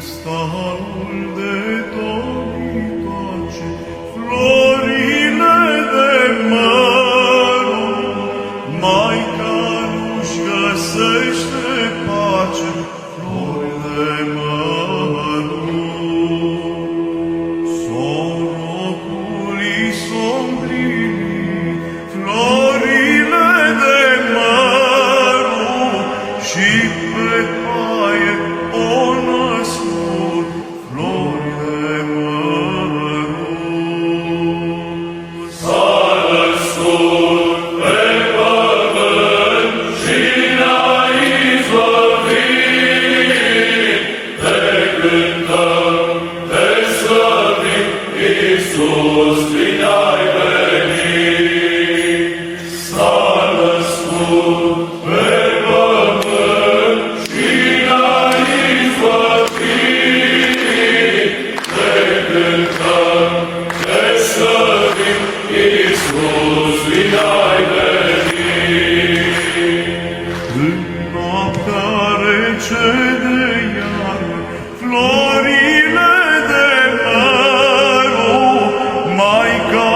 starul de domitoace, florile de mărul, Maica nu-și găsește pace, flori de mărul. Sorocului sombrii, florile de mărul, și pe paie o născut, flori de mărul. S-a născut pe pământ și ne-a izbăvit, te cântăm, te slăvim, Iisus, bine ai venit. S-a născut pe pământ și ne-a izbăvit, te cântăm, te slăvim, Iisus, bine ai venit. În noaptea rece de iarnă, florile de mărul, Maica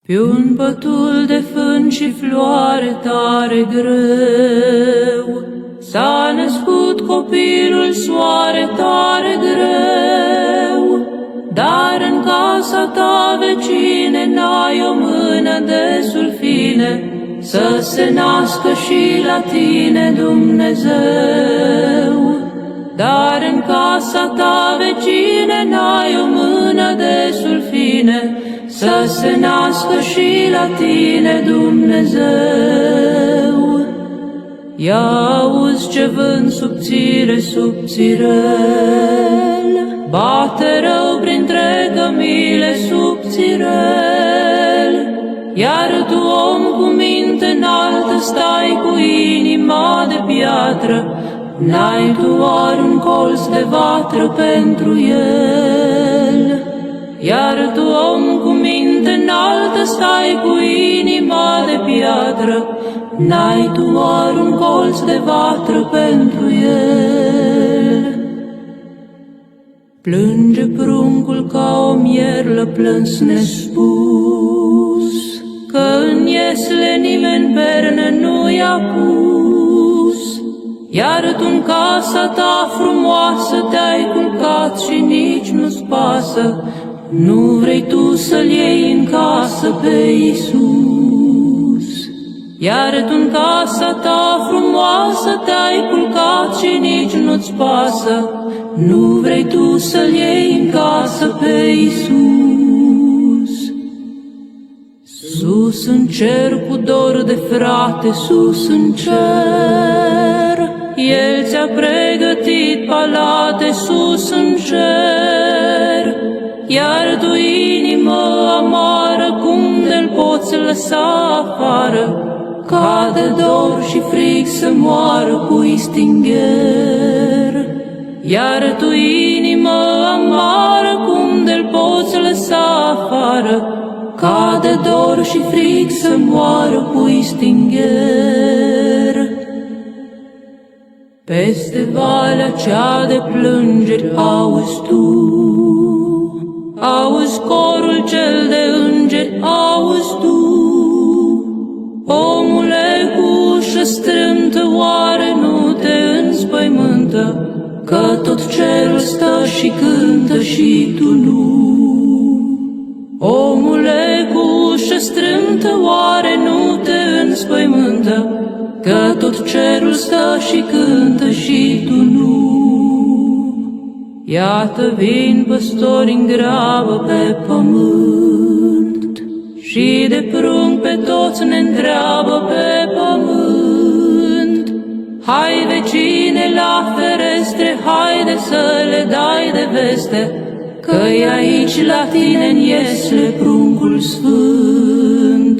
Pe un pătul de fân și floare tare greu, s-a născut copilul soare tare greu. Dar în casa ta, vecine, n-ai o mână de sulfine, să se nască și la tine Dumnezeu. Dar în casa ta, vecine, n-ai o mână de sulfine, să se nască și la tine Dumnezeu. Ia auzi ce vânt subțire, subțirel, bate rău printre cămile subțirel. Iar tu, om cu minte înaltă, stai cu inima de piatră, n-ai tu oar un colț de vatră pentru el. Iar tu, om cu minte înaltă, stai cu inima de piatră, n-ai tu oar un colț de vatră pentru el. Plânge pruncul ca o mierlă plâns nespus, că în iesle nimeni perne nu i-a pus. Iar tu în casa ta frumoasă te-ai culcat și nici nu-ți pasă, nu vrei tu să-L iei în casă pe Iisus. Iar tu în casa ta frumoasă te-ai culcat și nici nu-ți pasă, nu vrei tu să-L iei în casă pe Iisus. Sus în cer cu dor de frate, sus în cer, El ți-a pregătit palate sus în cer. Iar tu, inimă amară, cum de-l poți lăsa afară, ca de dor și frig să moară cu stingher. Iar tu, inimă amară, cum de-l poți lăsa afară, ca de dor și frig să moară cu stingher. Peste valea cea de plângeri auzi tu, auzi corul cel de îngeri, auzi tu. Omule cu ușă strâmtă, oare nu te înspăimântă, că tot cerul stă și cântă și tu nu? Omule cu ușă strâmtă, oare nu te înspăimântă, că tot cerul stă și cântă și tu nu? Iată vin păstori în grabă pe pământ, și de prunc pe toți ne întreabă pe pământ. Hai, vecine, la ferestre, haide să le dai de veste, că-i aici la tine în iesle pruncul sfânt.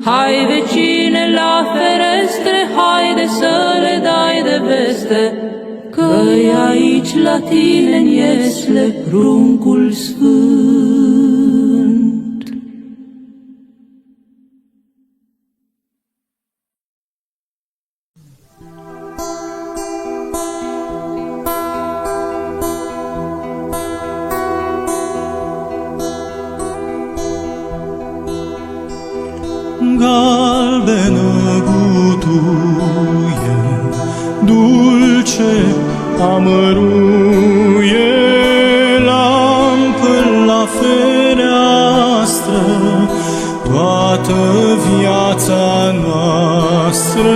Hai, vecine, la ferestre, haide să le dai de veste, că-i aici la tine în iesle pruncul sfânt. Galbenă gutuie, dulce amăruie, lampă la fereastră, toată viața noastră.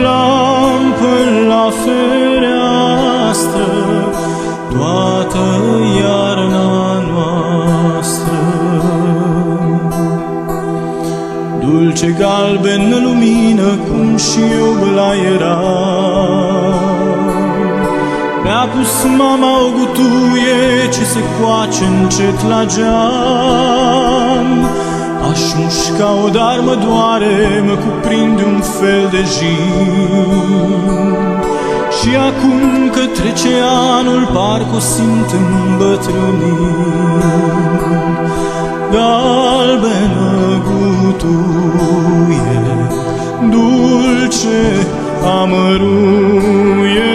Lampă la fereastră, toată iarna noastră. Dulce galbenă lumină, cum și eu băla era, mi-a pus mama o gutuie ce se coace încet la geam. Aș mușca-o, dar mă doare, mă cuprinde un fel de jin. Și acum că trece anul, parcă o simt îmbătrânind. Galbenă gutuie, dulce amăruie,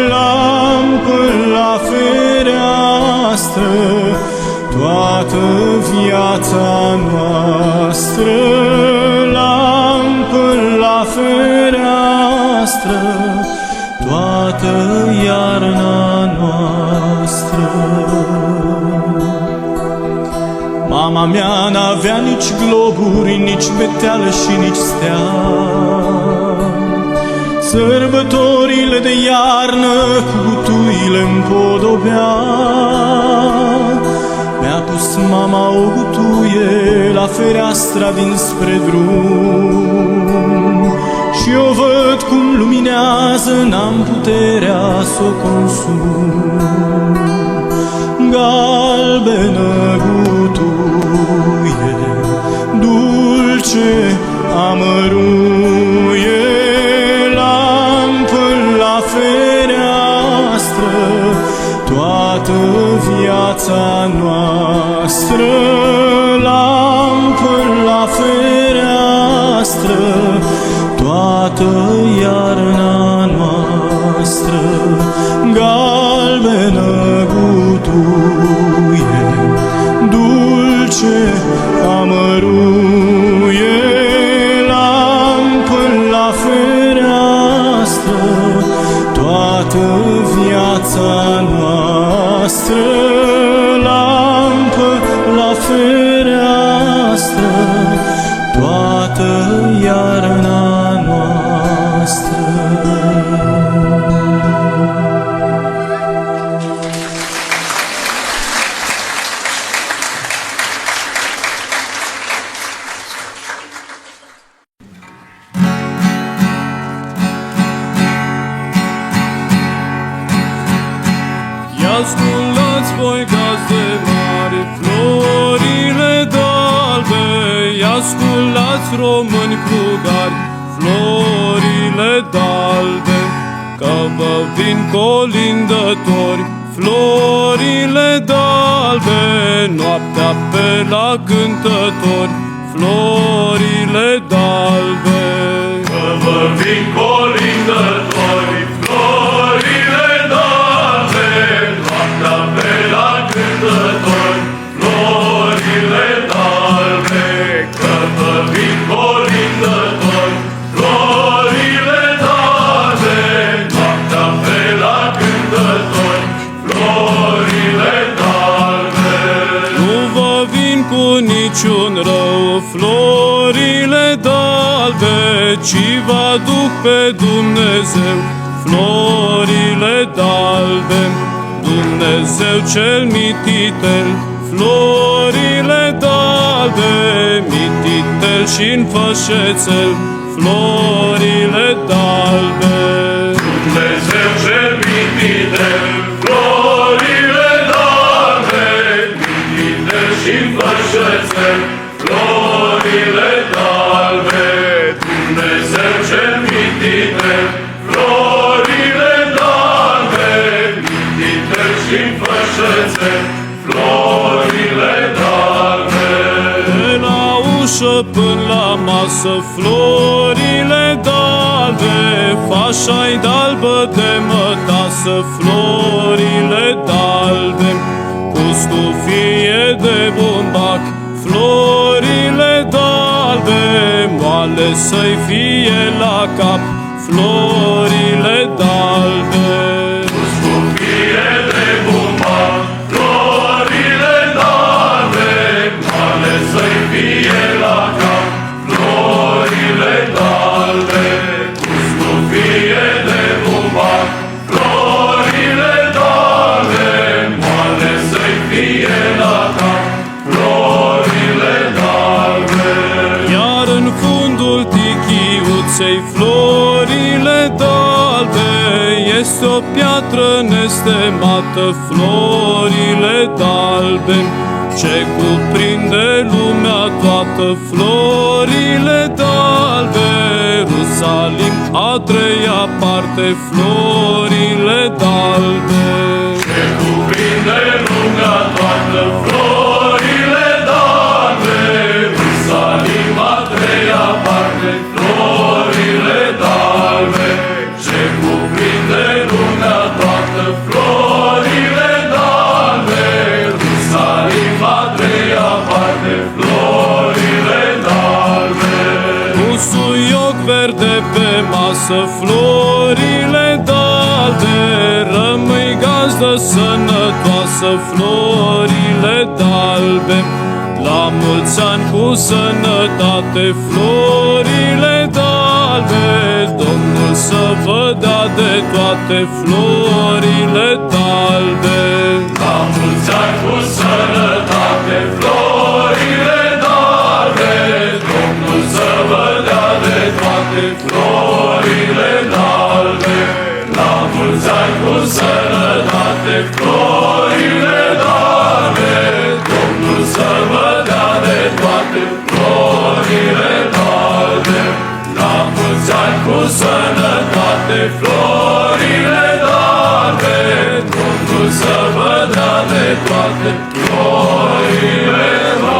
lampă la fereastră, toată viața noastră, lampă la fereastră, toată iarna noastră. Mama mea n-avea nici globuri, nici peteală și nici stea. Sărbătorile de iarnă cu gutuile împodobea. Mi-a pus mama o gutuie la fereastra dinspre drum și eu văd cum luminează, n-am puterea să o consum. Galbenă gutuie, dulce amăruie, lampă la fereastră, toată viața noastră, lampă la fereastră, toată iarna noastră. Galbenă gutuie, dulce amăruie, lampă la fereastră, toată viața noastră, lampă la fereastră, toată iarna noastră. Ascultați voi gazde mari, florile d'albe, ascultați români plugari, florile d'albe, că vă vin colindători, florile d'albe, noaptea pe la cântători, florile d'albe, că vă vin colindători, florile d'albe, noaptea pe la cântători, florile d'albe, că vă vin colindători, florile d'albe, noaptea pe la cântători, florile d'albe. Nu vă vin cu niciun rău, florile d'albe, ci vă aduc pe Dumnezeu, florile d'albe, Dumnezeu cel mititel, florile d'albe, mititel și-n fășețel, florile d'albe. Dumnezeu cel mititel, florile d'albe, mititel și-n fășețel, florile d'albe. Dumnezeu cel mititel, florile d'albe, mititel și-n fășețel, florile d'albe. De la ușă până la masă, florile d'albe, fașa-i d'albă de mătasă, florile d'albe, cu stufie de bumbac, florile d'albe, moale să-i fie la cap, florile d'albe. Cu stufie de bumbac, florile d'albe, moale să-i fie la cap, florile d'albe. Cu stufie de bumbac, florile d'albe, moale să-i fie la cap, florile d'albe. Iar în fundul tichiuței, florile d'albe, este o piatră nestemată, florile d'albe, ce cuprinde lumea toată, florile d'albe, Ierusalim, a treia parte, florile d'albe, ce cuprinde lumea toată, florile d'albe, Ierusalim, a treia parte, florile d'albe, ce cuprinde lumea toată, florile d'albe, Ierusalim, a treia parte. frumoasă, florile d'albe, rămâi gazdă sănătoasă, florile d'albe. La mulți ani cu sănătate, florile d'albe, Domnul să vă dea de toate, florile d'albe. La mulți ani cu sănătate, florile d'albe, Domnul să vă dea de toate, florile d'albe. La mulți ani cu sănătate, florile d'albe, Domnul să vă dea de toate, florile d'albe. La mulți ani cu sănătate, florile d'albe, Domnul să vă dea de toate, florile d'albe.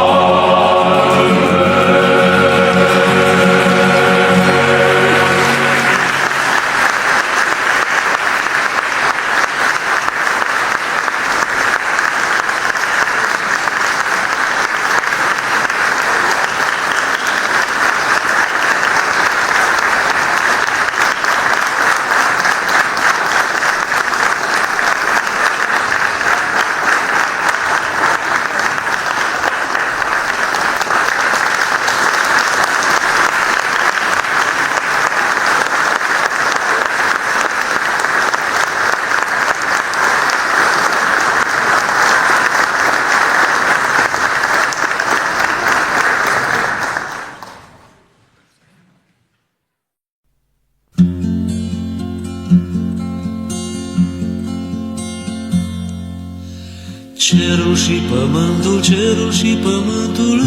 Cerul și pământul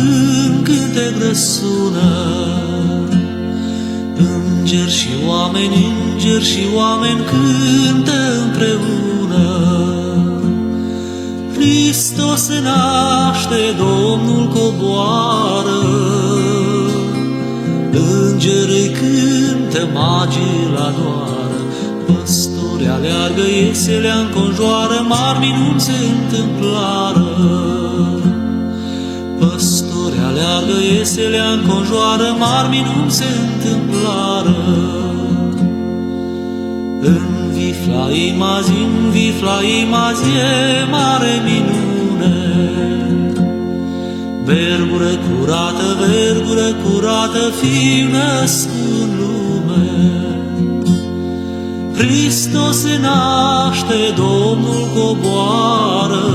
în cântec răsună. Îngeri și oameni cântă împreună. Hristos se naște, Domnul coboară. Îngerii cântă, magii la doară. Păstori aleargă, ieselea înconjoară, mari minuni se întâmplară. Păstori aleargă, ieselea înconjoară, mari minuni se întâmplară. În vifla imazi e mare minune. Vergură curată, Fiu născut în lume. Hristos se naște, Domnul coboară.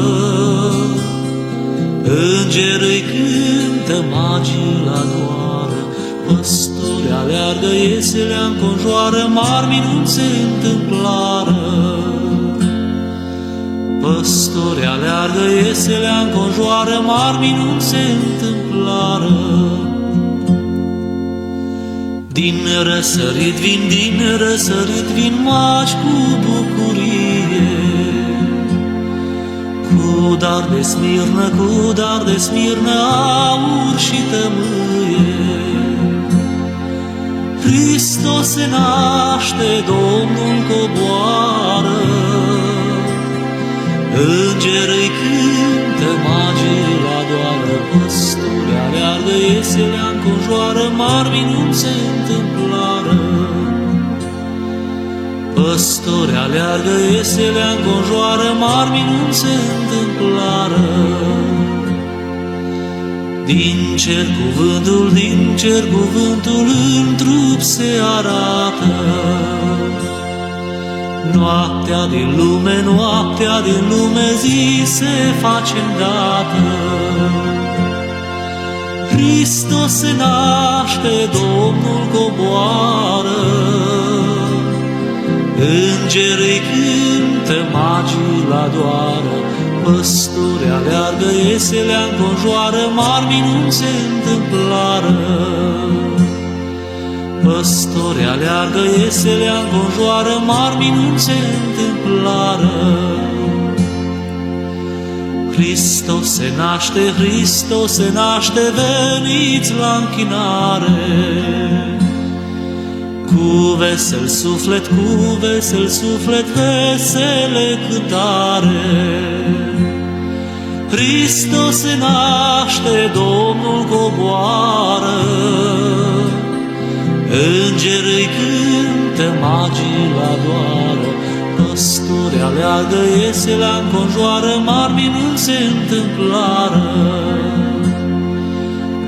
Îngerii cântă, magii la doară. Păstori aleargă, ieselea înconjoară, mari minuni se întâmplară. Păstori aleargă, ieselea înconjoară, mari minuni se întâmplară. Din răsărit vin magi cu bucurie, cu dar de smirnă, aur și tămâie. Hristos se naște, Domnul coboară. Îngerii cântă, magii la doară. Păstori aleargă, ieselea înconjoară, mari minuni se întâmplară. Păstori aleargă, ieselea înconjoară, mari minuni se întâmplară. Din cer cuvântul în trup se arată. Noaptea din lume zi se face îndată. Hristos se naște, Domnul coboară. Îngerii cântă, magii la doară. Păstori aleargă, ieselea înconjoară, mari minuni se întâmplară. Păstori aleargă, ieselea înconjoară, mari minuni se întâmplară. Hristos se naște, veniți la închinare. Cu vesel suflet, vesele cântare. Hristos se naște, Domnul coboară. Îngerii cântă, că magii la doară. Păstori aleargă, ieselea înconjoară, mari minuni se întâmplară.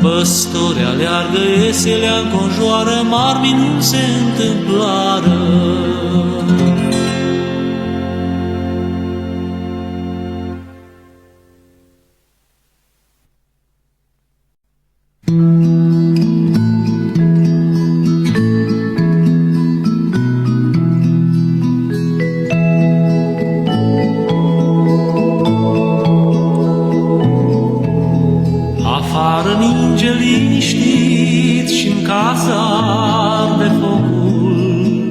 Păstori aleargă, ieselea înconjoară, mari minuni se întâmplară. Afară ninge liniștit și-n casă arde focul,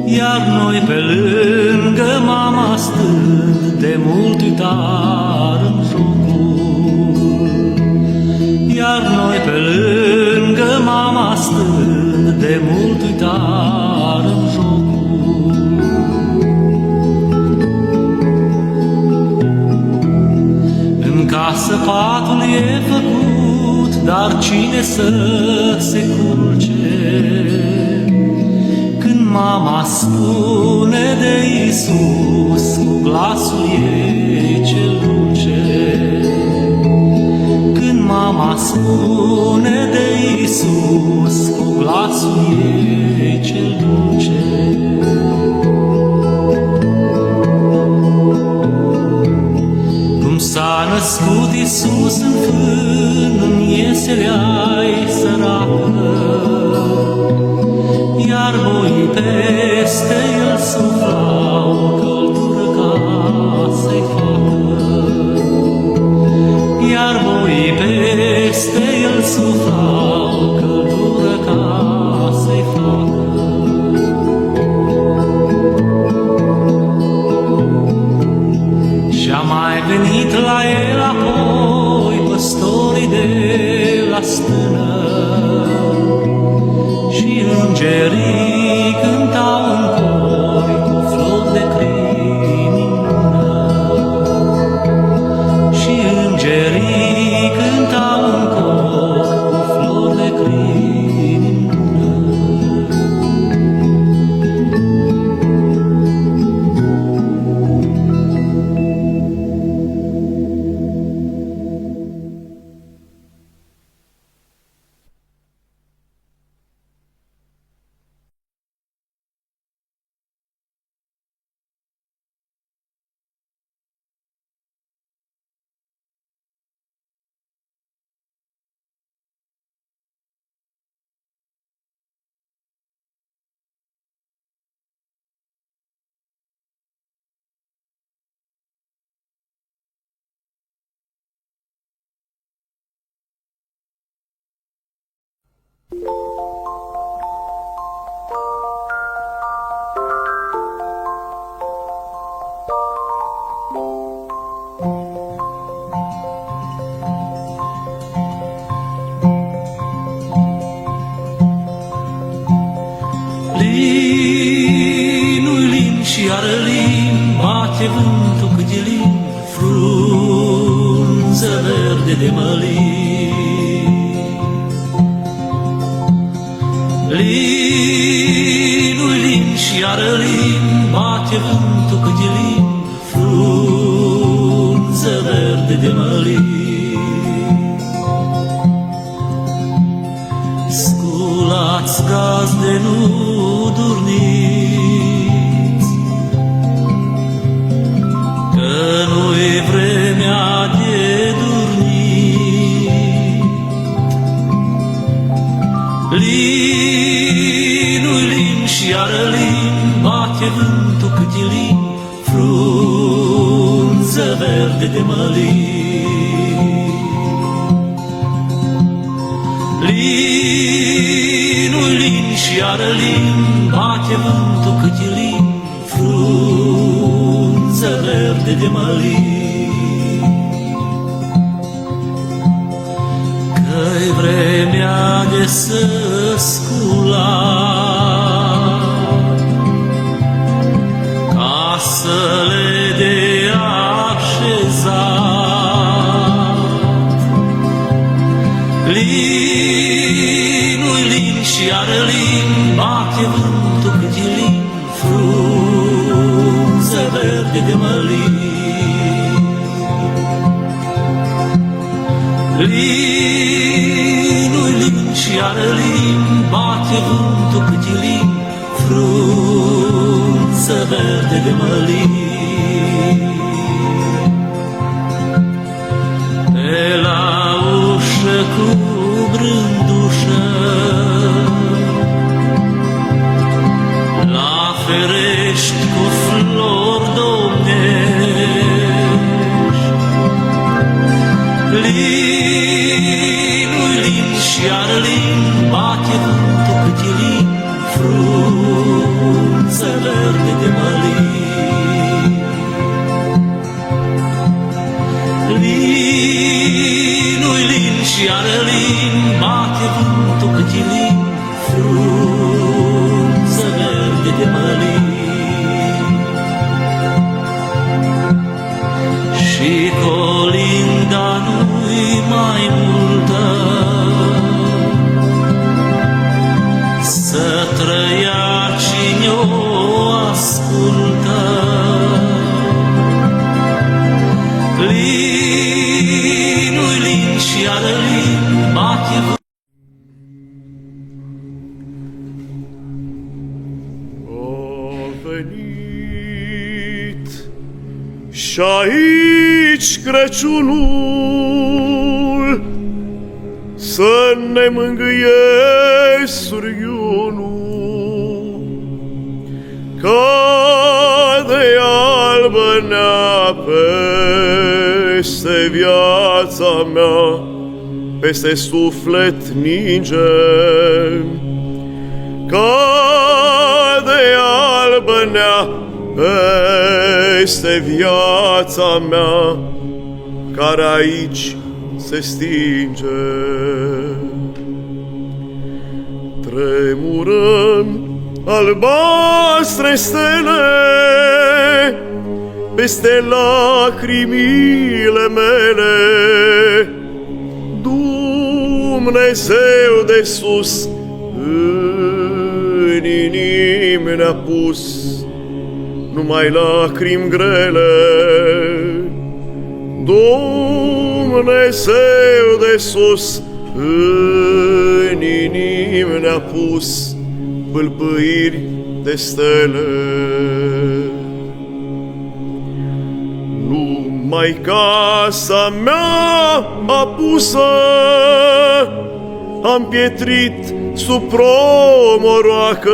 iar noi pe lângă mama stând, de mult uitarăm jocul. Iar noi pe lângă mama stând, de mult uitarăm jocul. În casă patul e făcut, dar cine să se culce? Când mama spune de Iisus, cu glasul ei cel dulce. Când mama spune de Iisus, cu glasul ei cel dulce. Cum s-a născut Iisus în fân, în ieselea-i săracă, iar boii peste el suflau căldură ca să-i facă. Iar boii peste el suflau căldură ca să-i facă. Și-a mai venit la el apoi păstorii de la stână, și îngerii cântau în cori cu flori de crin în mână. Și îngerii cântau în cori cu flori de crin în mână. Linul lin și iară lin, bate vântul cât e lin, frunză verde de mălin. Linul lin și iară lin, bate vântul cât e lin, frunză verde de mălin. Sculați gazde, nu durniți, că nu-i vremea de durnit. Linul lin și iară lin, bate vântul cât e lin, frunză verde de mălin. Linul lin și iară lin, bate vântul cât e lin, frunză verde de mălin. Că-i vremea de să scula, casele de așezat. Linul lin și iară lin, bate vântul verde de mălin. Linul lin și iară lin, bate vântul cât e lin, frunță verde de mălin. De la ușă cu brândușă, la ferești cu flori domnești, linul lin și iară lin, bate vântul cât e lin, frunță verde de mălin. Linul lin și iară lin, bate vântul cât e lin, frunță verde de mălin. Și colinda nu-i mai multă, să trăia cine o ascultă. Linul lin și iară lin, bate vântul. Venit și aici Crăciunul să ne mângâie surghiunul, ca de albă nea peste viața mea, peste suflet ninge, ca de albă nea peste viața mea, care aici se stinge. Tremurăm albastre stele peste lacrimile mele. Dumnezeu de sus în inimi ne-a pus numai lacrimi grele. Dumnezeu de sus în inimi ne-a pus pâlpâiri de stele. Numai casa mea apusă am pietrit sub promoroacă,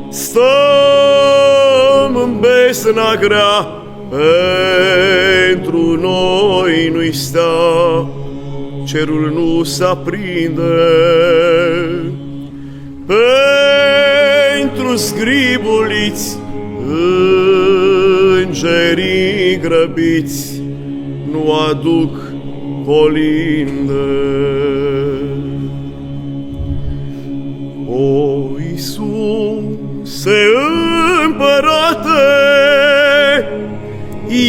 stăm în besna grea, pentru noi nu-i stea, cerul nu se aprinde. Pentru zgribuliți, îngerii grăbiți nu aduc colinde. O, Iisuse Împărate,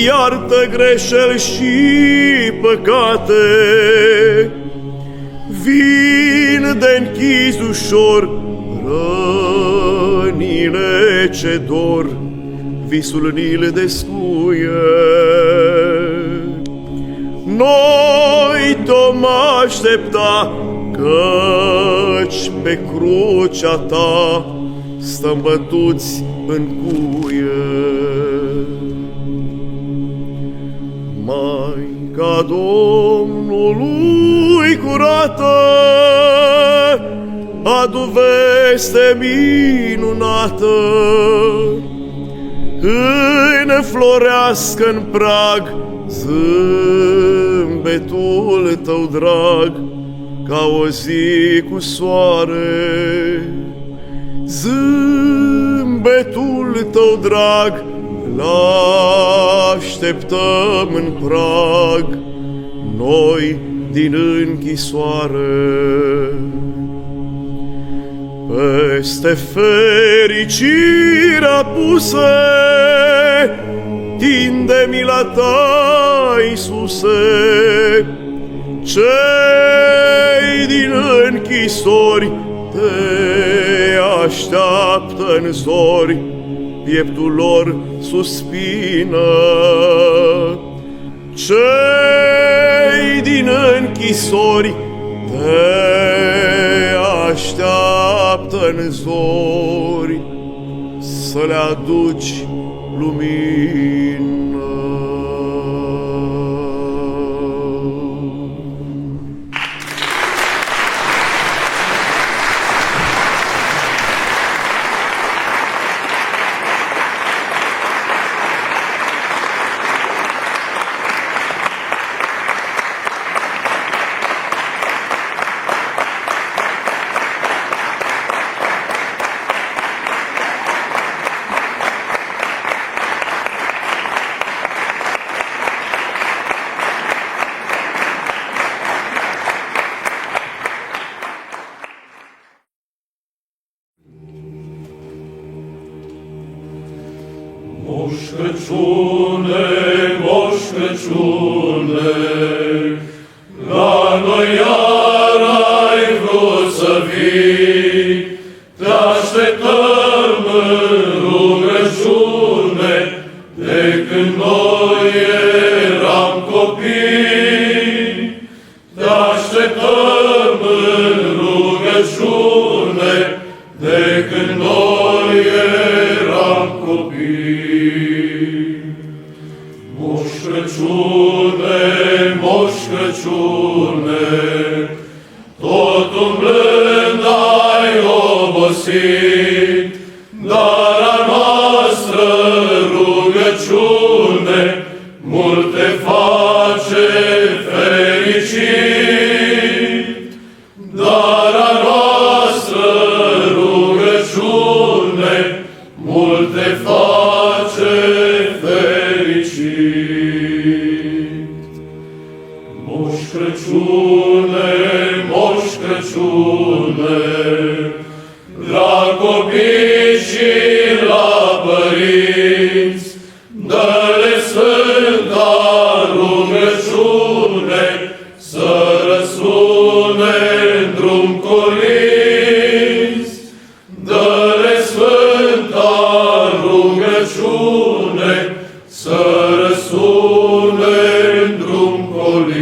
iartă greșeli și păcate, vinde închizi ușor rănile ce dor, visul ni-l descuie. Noi te-om aștepta, căci pe crucea ta stăm bătuți în cuie. Maica Domnului curată, adu veste minunată, înflorească în prag zâmbetul tău drag, ca o zi cu soare. Zâmbetul tău drag l-așteptăm în prag, noi din închisoare. Peste fericirea pusă, tinde mila ta, Iisuse. Cei din închisori te așteaptă în zori, pieptul lor suspină. Cei din închisori te așteaptă în zori, să le aduci lumină. Moș Crăciune, Moș Crăciune, la noi iar ai vrut să vii, te așteptăm în rugăciune, de când noi eram copii. Te așteptăm în rugăciune, de când noi eram copii. Moș Crăciune, Moș Crăciune, tot umblând ai obosit, dar a noastră rugăciune mult te face fericit. Dar a noastră rugăciune mult te face fericit. Moș Crăciune, Moș Crăciune, la copii și la părinți, dă-le sfânta rugăciune, să răsune în drum colins. Dă-le sfânta rugăciune, să răsune în drum colins.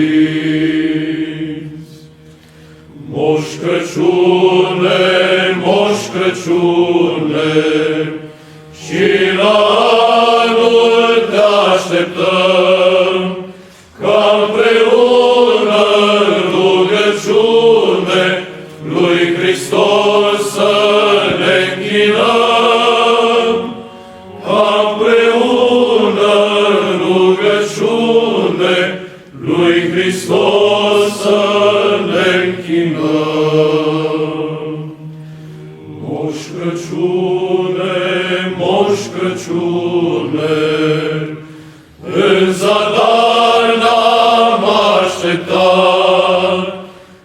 Moș Crăciune, Moș Crăciune, și la anul te așteptăm, ca împreună în rugăciune lui Hristos să ne închinăm. Ca împreună în rugăciune lui Hristos să ne închinăm. Moș Crăciune, Moș Crăciune, în zadar n-am așteptat,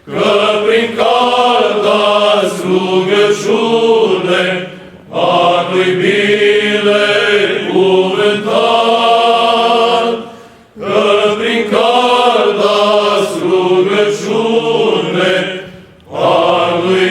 că prin calda-ți rugăciune a lui binecuvântat. Că prin calda-ți rugăciune a lui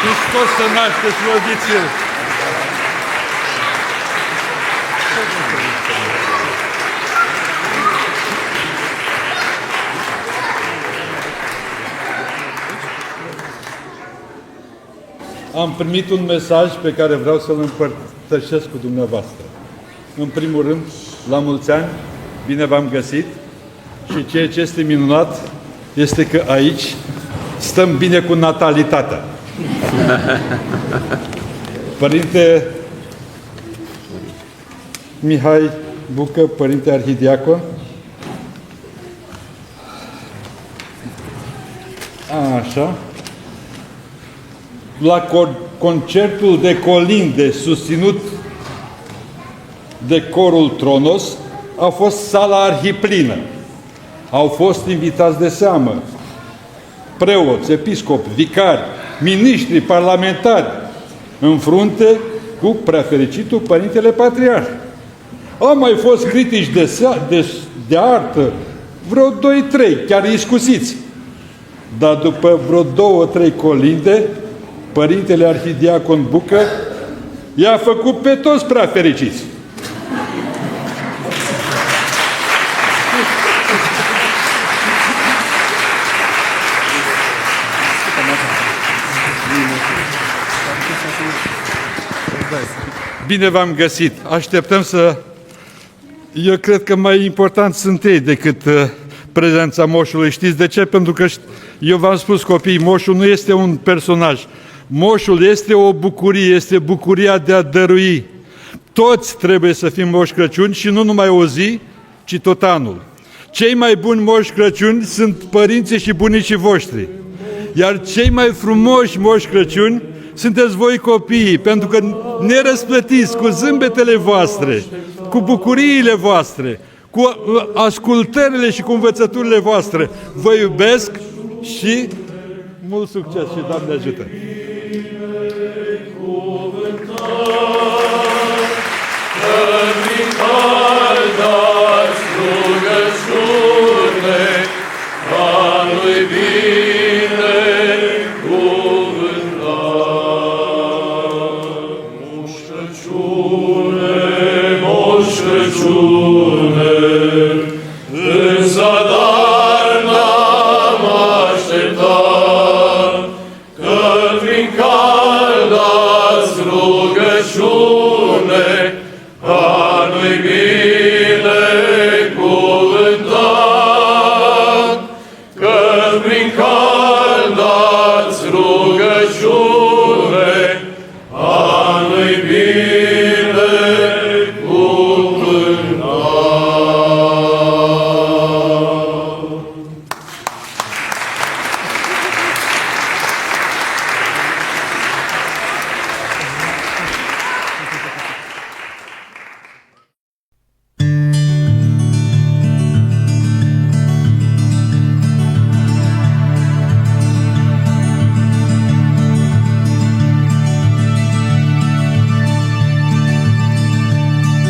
Hristos să naște, slăviți-L! Am primit un mesaj pe care vreau să-l împărtășesc cu dumneavoastră. În primul rând, la mulți ani, bine v-am găsit, și ceea ce este minunat este că aici stăm bine cu natalitatea. Părinte Mihai Bucă, Părinte Arhidiacon, așa, la concertul de colinde susținut de corul Tronos a fost sala arhiplină. Au fost invitați de seamă preoți, episcopi, vicari, miniștri, parlamentari, în frunte cu preafericitul Părintele Patriarh. Au mai fost critici de artă, vreo 2-3, chiar iscusiți. Dar după vreo 2-3 colinde, Părintele Arhidiacon Bucă i-a făcut pe toți preafericiți. Bine v-am găsit. Așteptăm să... Eu cred că mai important sunt ei decât prezența moșului. Știți de ce? Pentru că eu v-am spus, copii, moșul nu este un personaj. Moșul este o bucurie, este bucuria de a dărui. Toți trebuie să fim Moș Crăciun și nu numai o zi, ci tot anul. Cei mai buni Moș Crăciuni sunt părinții și bunicii voștri. Iar cei mai frumoși Moș Crăciuni sunteți voi copiii, pentru că ne răsplătiți cu zâmbetele voastre, cu bucuriile voastre, cu ascultările și cu învățăturile voastre. Vă iubesc și mult succes și Doamne ajută!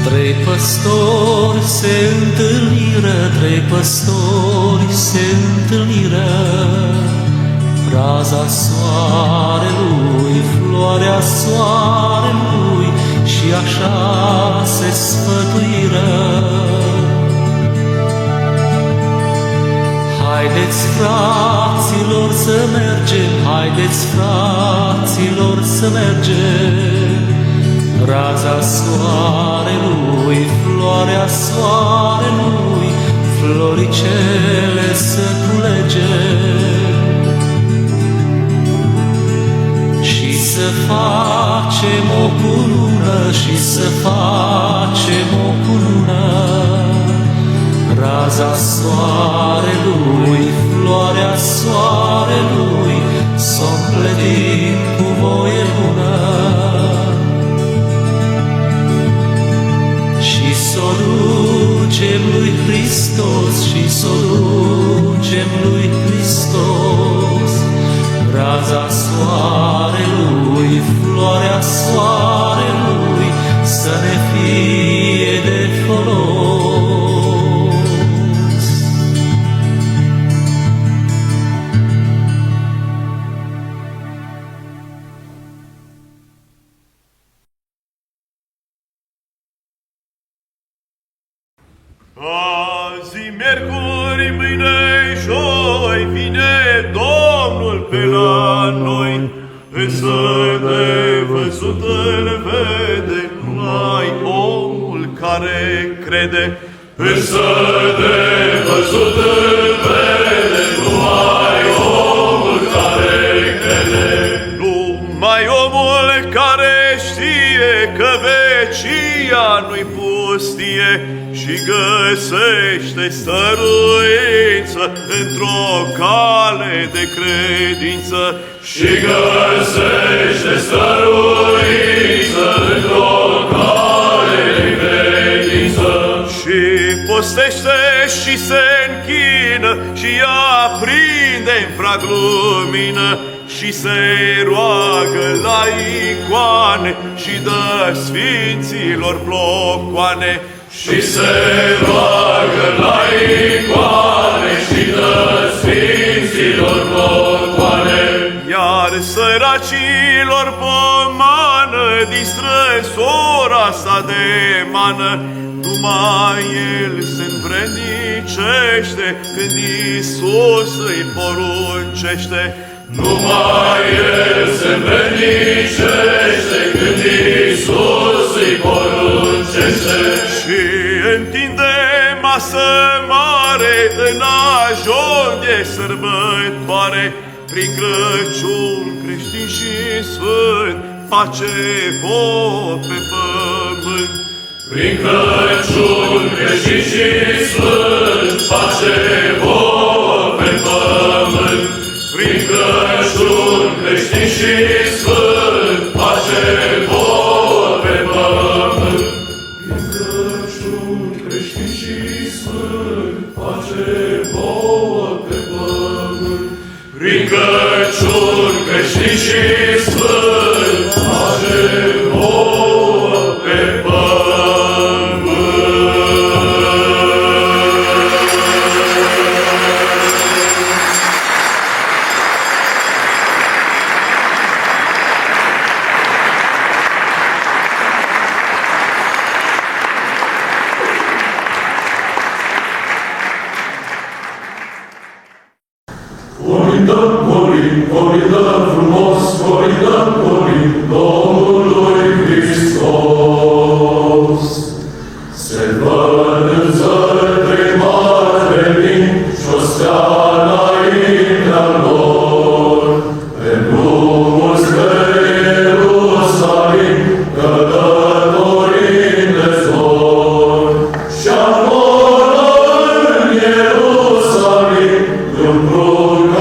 Trei păstori se întâlniră, trei păstori se întâlniră. Raza soarelui, floarea soarelui, și așa se sfătuiră. Haideți, fraților, să mergem, haideți, fraților, să mergem. Raza soarelui, floarea soarelui, floricele să culegem. Și să facem o cunună, și să facem o cunună. Raza soarelui, floarea soarelui, s-o împletim cu voie bună. Și s-o ducem lui Hristos, și s-o ducem lui Hristos. Raza soarelui, floarea soarelui, să ne fie de folos. Azi miercuri, mâine joi, vine Domnul pe la noi. Însă nevăzut îl vede numai omul care crede. Însă nevăzut îl vede numai omul care crede. Numai omul care știe că vecia nu-i pustie și găsește stăruință într-o cale de credință. Și găsește stăruință într-o cale de credință. Și postește și se închină și aprinde în prag lumină. și se roagă la icoane și dă sfinților plocoane. Și se roagă la icoane și dă sfinților plocoane. Iar săracilor pomană, distră sora sa de mană, numai el se învrednicește când Iisus îi poruncește. Numai el se învrednicește când Iisus îi poruncește. Și întinde masă mare în ajun de sărbătoare, prin Crăciun creștin și sfânt face vouă pe pământ. Prin Crăciun creștin și sfânt face vouă pe pământ. Prin Crăciun creștin și sfânt face vouă pe pământ. Prin Crăciun creștin și sfânt face vouă pe pământ. Prin Crăciun creștin și sfânt face vouă pe pământ. Coridăm, coridăm frumos, coridăm, Domnului Hristos. Se văd în țări trei mari venind și-o stea înaintea lor. Pe drumul spre Ierusalim, călătorind de zor. Și acolo în Ierusalim, un prunc a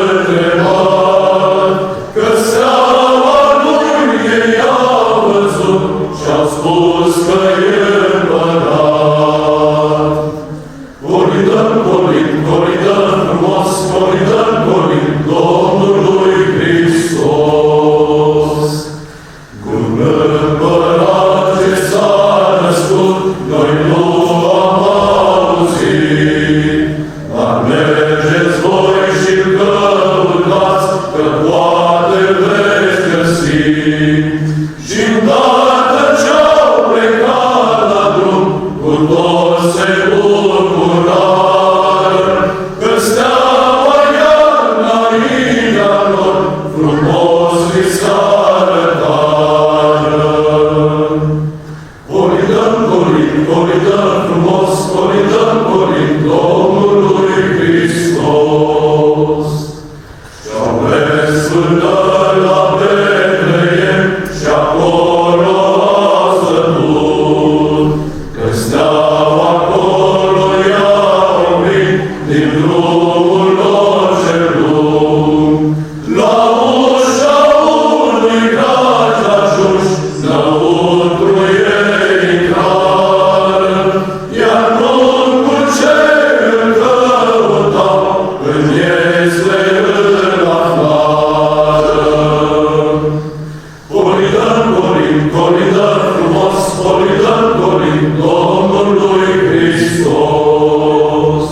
întrebat, că seama lui ei au văzut și-au spus că e împărat. Coridăm, coridăm frumos, coridăm, Domnului Hristos. Cu împărat ce s-a născut, noi nu am auzit, dar mergeți voi și-l căutați, că poate veți găsi. Și îndată ce-au plecat la drum, cu toți se bucurară, că steaua iar înaintea lor, frumos li s-arătară. Coridăm, coridăm frumos, coridăm, Domnului Hristos. Și-au mers până la Betleem și acolo au stătut, că steaua acolo i-a oprit din drumul lor cel lung. La ușa unui graj ajunși, înăuntru ei intrară, iar pruncul ce îl căutau, în iesle îl aflară. Coridăm, coridăm frumos, coridăm, Domnului Hristos.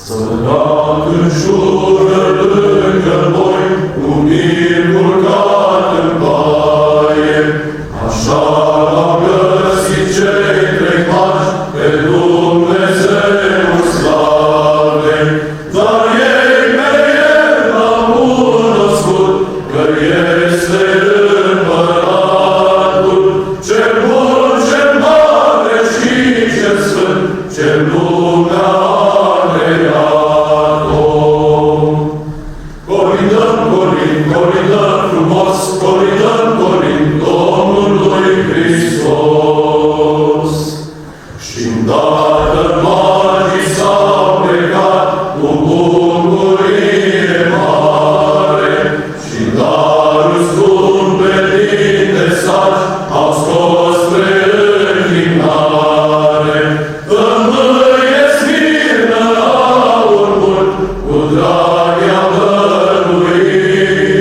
Sărac în jură lângă voi, un mir culcat în baie, așa l-au găsit cei trei magi pe Dumnezeul slavei. Dar ei pe el l-au cunoscut, că este împăratul, cel bun, cel mare și cel sfânt, cel lumea a creat-o. Coridăm, coridăm frumos, coridăm, Domnului Hristos. Și îndată magii s-au plecat cu bucurie mare, și darul scumpe din tesaci au scos spre închinare. Tămâie smirnă aur mult, cu drag i-a dăruit,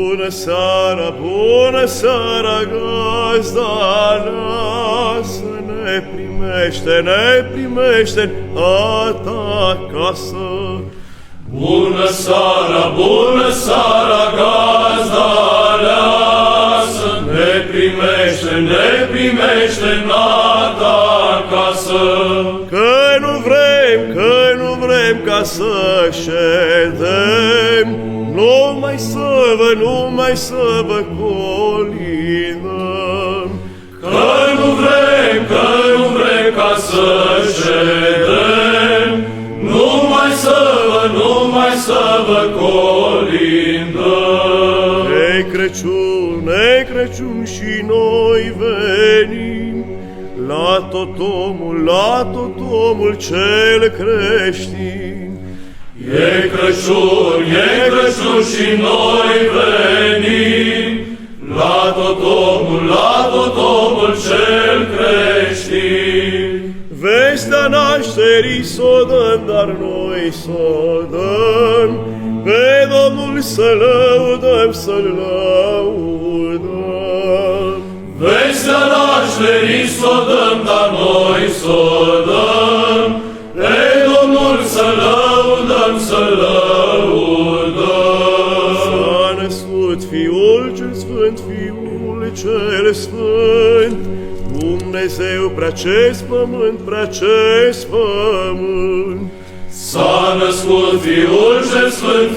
Bună seara, gazda aleasă, ne primește a ta casă. Bună seara, gazda aleasă, ne primește în a ta casă. Că nu vrem ca să ședem, numai să vă colindăm. Că nu vrem ca să ședem, numai să vă colindăm. E Crăciun și noi venim la tot omul cel creștin. E Crăciun și noi venim la tot omul cel creștin. Vestea nașterii s-o dăm, dar noi s-o dăm, pe Domnul să lăudăm, să-L lăudăm. Vestea nașterii s-o dăm, dar noi s-o dăm, pe Domnul să lăudăm, să lăudăm. S-a născut Fiul cel Sfânt, Dumnezeu preacest pământ. S-a născut Fiul cel Sfânt,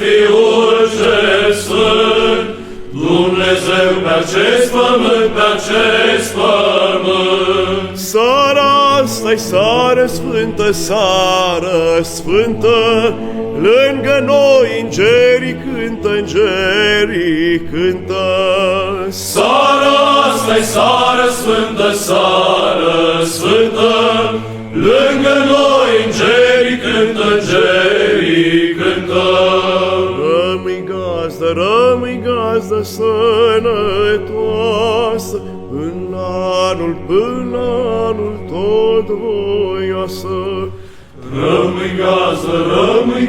Dumnezeu pe acest pământ. Seara asta-i seară sfântă, lângă noi îngerii cântă. Seara asta-i seară sfântă, lângă noi îngerii cântă. Rămâi gazdă sănătoasă, până anul tot voioasă. Rămâi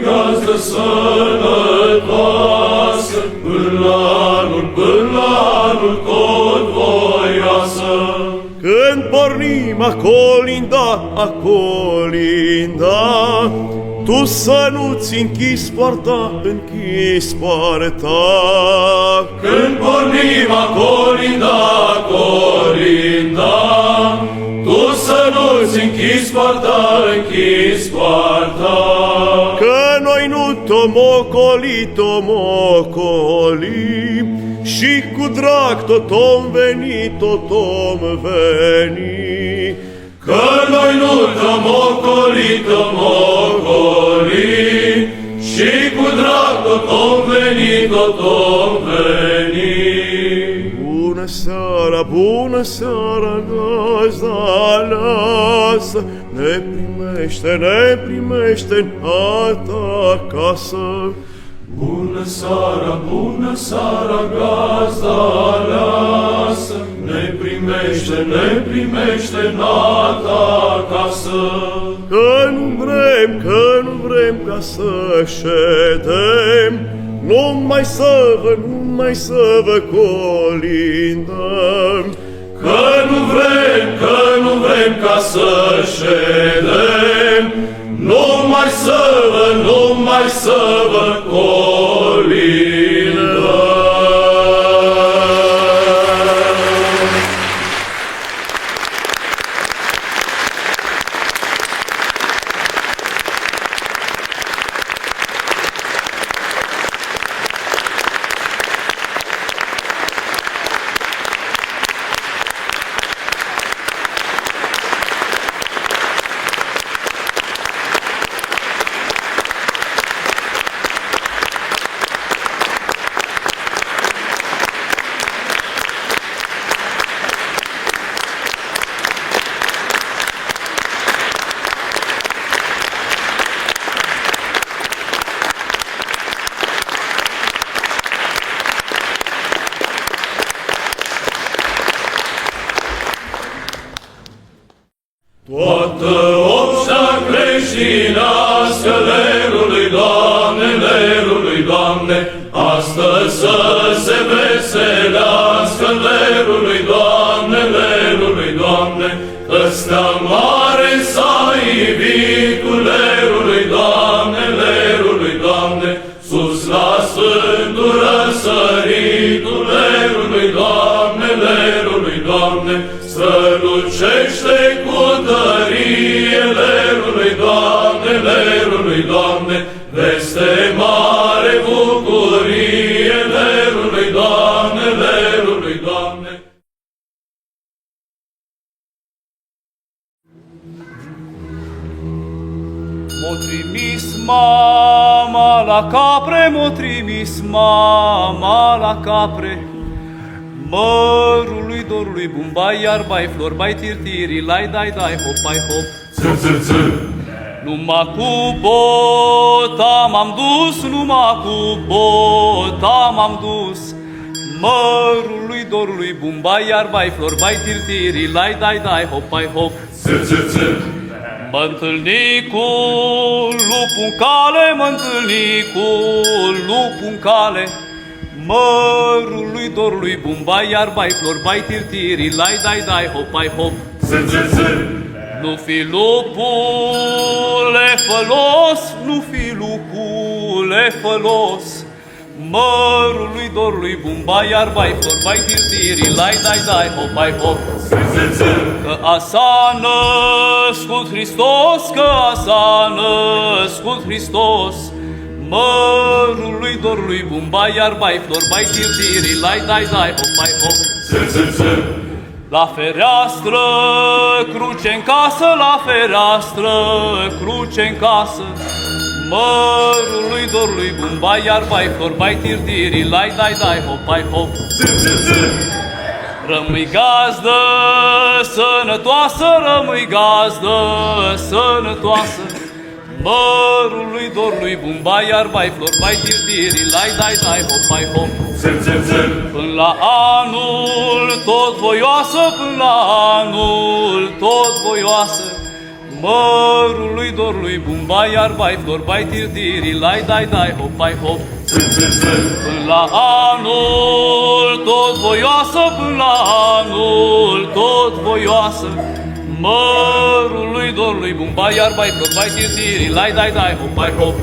gazdă sănătoasă, până anul tot voioasă. Când pornim a colinda, tu să nu-ți închizi poarta, Când pornim a colinda, tu să nu-ți închizi poarta. Că noi nu tomocolim, și cu drag tot om veni. Că noi nu tomocolim, și cu drag tot om veni. Bună seara, gazda aleasă, ne primește în a ta casă. Bună seara, gazda aleasă, ne primește în a ta casă. Că nu vrem ca să ședem, numai să vă colindăm. Că nu vrem ca să ședem, numai să vă colindăm. Toată obștea creștinească, lerului Doamne, astăzi să se vede. mama la capre, m-o trimis mama la capre. Mărului dorului bumbai, iar bai flori, bai tirtiri, lai dai dai, hop bai hop. Numai cu bota m-am dus, numai cu bota m-am dus. Mărului dorului bumbai, iar bai flori, bai tirtiri, lai dai dai, hop bai hop. Mă întâlni cu lupul în cale, mă întâlni cu lupul în cale. Mărului dorului bumbai, iar bai flori, bai tirtiri, lai dai dai, hop bai hop. Nu fi lupule fălos, nu fi lupule fălos. Mărului dorului bumbai, iar bai flori, bai tirtiri, lai dai dai, hop bai hop. Că a s-a născut Hristos, că a s-a născut Hristos. Mărului dorului bumbai, iar bai flori, bai tirtiri, lai dai dai, hop bai hop. La fereastră cruce-n casă, la fereastră cruce-n casă. Mărului dorului bumbai, iar bai flori, bai tirtiri, lai dai dai, hop bai hop. Rămâi gazdă sănătoasă, rămâi gazdă sănătoasă. Mărului dorului bumbai, iar bai flori, bai tirtiri, lai dai dai, hop bai hop. Până la anul tot voioasă, până la anul tot voioasă. Mărului dorului bumbai, iar bai flori, bai tirtiri, lai dai dai, hop bai hop. Până la anul tot voioasă, până la anul tot voioasă. Mărului dorului bumbai, iar bai flori, bai tirtiri, lai dai dai, hop bai hop.